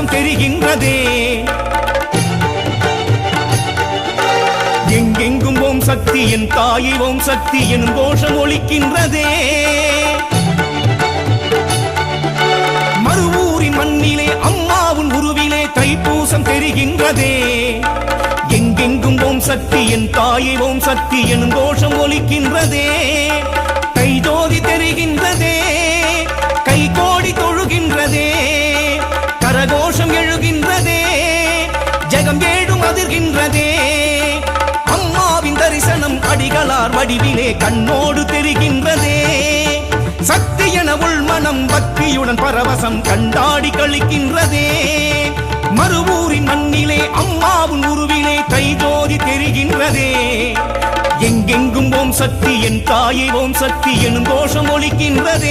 தைப்பூசம் தெரிகின்றதே. எங்கெங்கும் ஓம் சக்தி என் தாயை ஓம் சக்தி எனும் கோஷம் ஒலிக்கின்றதே. மறுவூரின் மண்ணிலே அம்மாவின் உருவிலே தைப்பூசம் தெரிகின்றதே. எங்கெங்கும் ஓம் சக்தி என் தாயை ஓம் சக்தி எனும் கோஷம் ஒலிக்கின்றதே. கைஜோதி தெரிகின்றதே, கை கோடி தொழுகின்றதே, கரகோஷம் எழுகின்றதே, ஜெகம் ஏழும் அதிர்கின்றதே. அம்மாவின் தரிசனம் அடிகளார் வடிவிலே கண்ணோடு தெரிகின்றதே. சக்தி என உள்மனம் பக்தியுடன் பரவசம் கண்டாடி கழிக்கின்றதே. மறுவூரின் மண்ணிலே அம்மாவின் உருவிலே தைஜோதி தெரிகின்றதே. எங்கெங்கும் ஓம் சக்தி என் தாயை ஓம் சக்தி எனும் கோஷம் ஒலிக்கின்றதே.